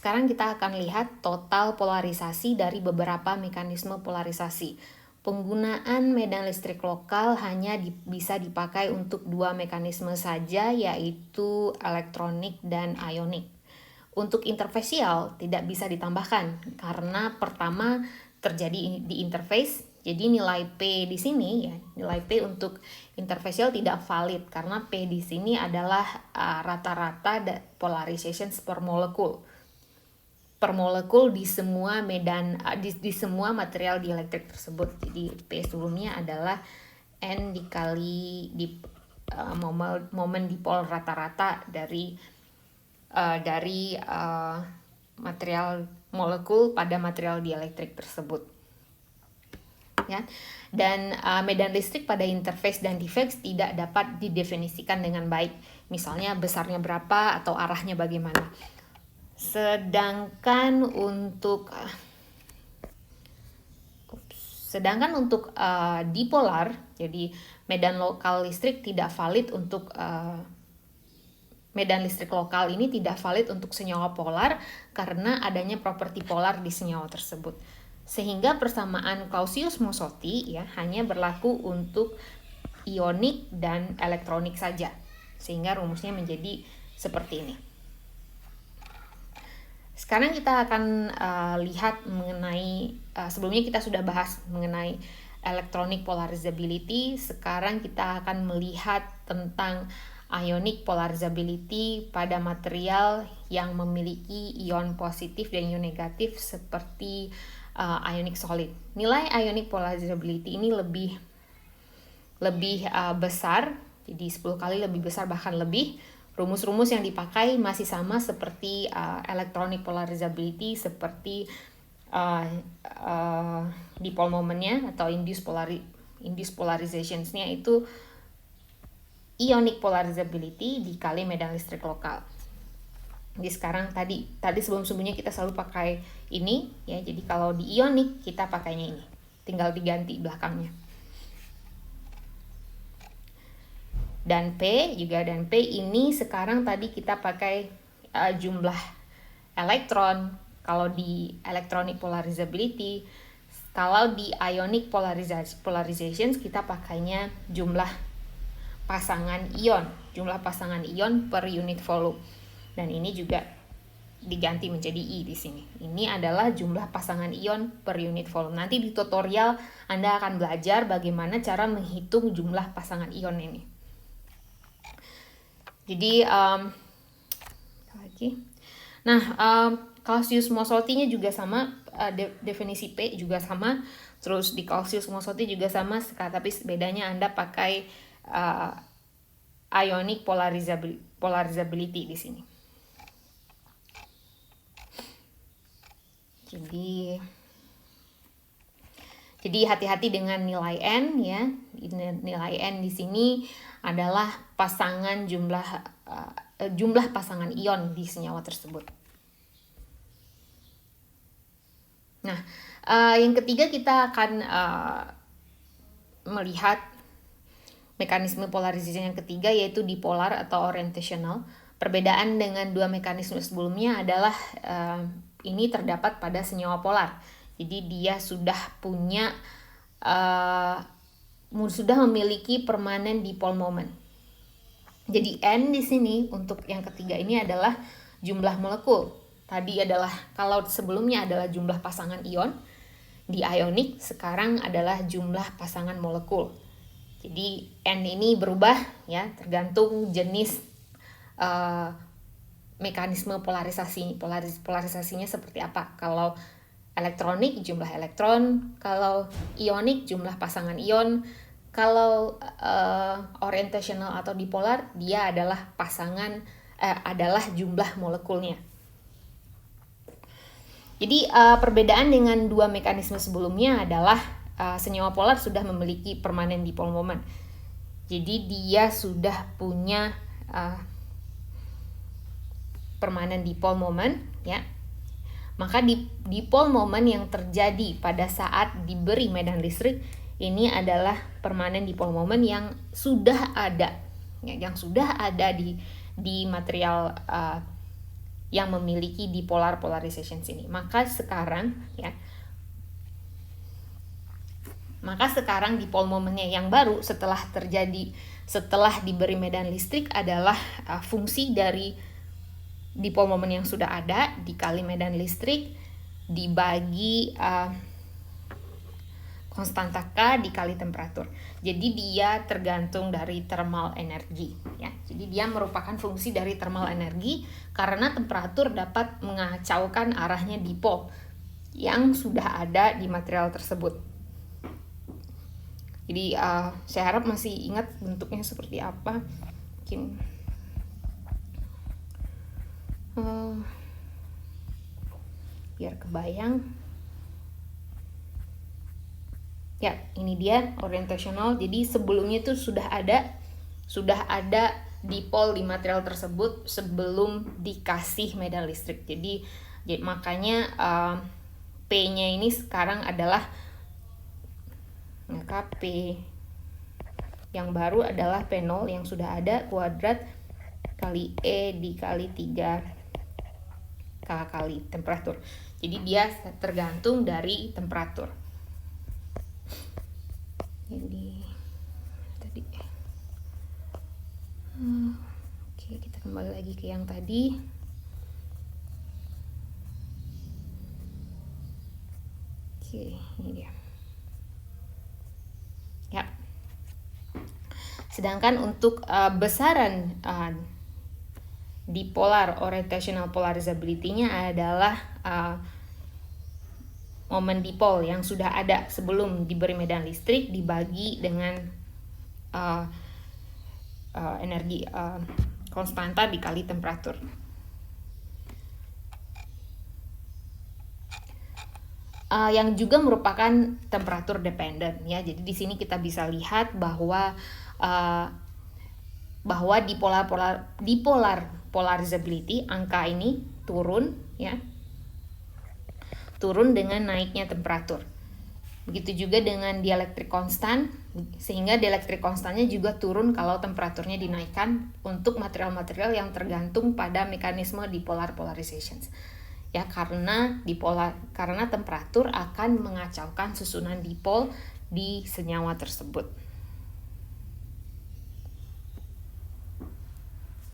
Sekarang kita akan lihat total polarisasi dari beberapa mekanisme polarisasi. Penggunaan medan listrik lokal hanya bisa dipakai untuk dua mekanisme saja, yaitu elektronik dan ionik. Untuk interfasial tidak bisa ditambahkan karena pertama terjadi di interface. Jadi nilai P di sini ya, nilai P untuk interfasial tidak valid karena P di sini adalah rata-rata polarizations per molekul di semua medan di semua material dielektrik tersebut. Jadi P sebelumnya adalah N dikali momen dipol rata-rata dari material molekul pada material dielektrik tersebut. Ya. Dan medan listrik pada interface dan defect tidak dapat didefinisikan dengan baik. Misalnya besarnya berapa atau arahnya bagaimana. Sedangkan untuk dipolar, jadi medan lokal listrik tidak valid untuk medan listrik lokal ini tidak valid untuk senyawa polar karena adanya properti polar di senyawa tersebut. Sehingga persamaan Clausius-Mozotti ya hanya berlaku untuk ionik dan elektronik saja. Sehingga rumusnya menjadi seperti ini. Sekarang kita akan lihat mengenai, sebelumnya kita sudah bahas mengenai electronic polarizability. Sekarang kita akan melihat tentang ionic polarizability pada material yang memiliki ion positif dan ion negatif seperti ionic solid. Nilai ionic polarizability ini lebih besar, jadi 10 kali lebih besar bahkan lebih. Rumus-rumus yang dipakai masih sama seperti electronic polarizability, seperti dipole momentnya atau induced polarizationsnya itu ionic polarizability dikali medan listrik lokal. Jadi sekarang tadi sebelumnya kita selalu pakai ini ya. Jadi kalau di ionic kita pakainya ini. Tinggal diganti belakangnya. Dan P ini sekarang tadi kita pakai jumlah elektron. Kalau di electronic polarizability, kalau di ionic polarizations kita pakainya jumlah pasangan ion per unit volume. Dan ini juga diganti menjadi I di sini. Ini adalah jumlah pasangan ion per unit volume. Nanti di tutorial Anda akan belajar bagaimana cara menghitung jumlah pasangan ion ini. Jadi Clausius-Mozotti-nya juga sama, definisi P juga sama, terus di Clausius-Mozotti juga sama, tapi bedanya Anda pakai ionic polarizability di sini. Jadi hati-hati dengan nilai N ya. Nilai N di sini adalah pasangan jumlah pasangan ion di senyawa tersebut. Nah, yang ketiga kita akan melihat mekanisme polarisasi yang ketiga, yaitu dipolar atau orientational. Perbedaan dengan dua mekanisme sebelumnya adalah ini terdapat pada senyawa polar. Jadi dia sudah memiliki permanen dipole moment. Jadi N di sini untuk yang ketiga ini adalah jumlah molekul. Tadi adalah, kalau sebelumnya adalah jumlah pasangan ion, di ionic sekarang adalah jumlah pasangan molekul. Jadi N ini berubah ya tergantung jenis mekanisme polarisasinya seperti apa. Kalau elektronik jumlah elektron, kalau ionik jumlah pasangan ion, kalau orientational atau dipolar dia adalah adalah jumlah molekulnya. Jadi perbedaan dengan dua mekanisme sebelumnya adalah senyawa polar sudah memiliki permanen dipole moment. Jadi dia sudah punya permanen dipole moment ya. Maka dipole moment yang terjadi pada saat diberi medan listrik ini adalah permanen dipole moment yang sudah ada ya, yang sudah ada di material yang memiliki dipolar polarization ini. Maka sekarang dipole momennya yang baru setelah diberi medan listrik adalah fungsi dari dipole moment yang sudah ada dikali medan listrik dibagi konstanta K dikali temperatur. Jadi dia tergantung dari thermal energy ya. Jadi dia merupakan fungsi dari thermal energy karena temperatur dapat mengacaukan arahnya dipole yang sudah ada di material tersebut. Jadi saya harap masih ingat bentuknya seperti apa. Mungkin biar kebayang. Ya, ini dia orientational. Jadi sebelumnya itu sudah ada dipole di material tersebut sebelum dikasih medan listrik. Jadi makanya P-nya ini sekarang adalah, maka P yang baru adalah P0 yang sudah ada kuadrat kali E dikali 3K kali temperatur. Jadi dia tergantung dari temperatur. Jadi tadi oke, kita kembali lagi ke yang tadi. Oke, ini dia. Ya. Sedangkan untuk besaran dipolar orientational polarizability-nya adalah momen dipole yang sudah ada sebelum diberi medan listrik dibagi dengan energi konstanta dikali temperatur. Yang juga merupakan temperatur dependent ya. Jadi di sini kita bisa lihat bahwa dipolar polarizability angka ini turun ya. Turun dengan naiknya temperatur. Begitu juga dengan dielectric constant, sehingga dielectric constantnya juga turun kalau temperaturnya dinaikkan untuk material-material yang tergantung pada mekanisme dipolar polarizations. Ya, karena temperatur akan mengacaukan susunan dipole di senyawa tersebut.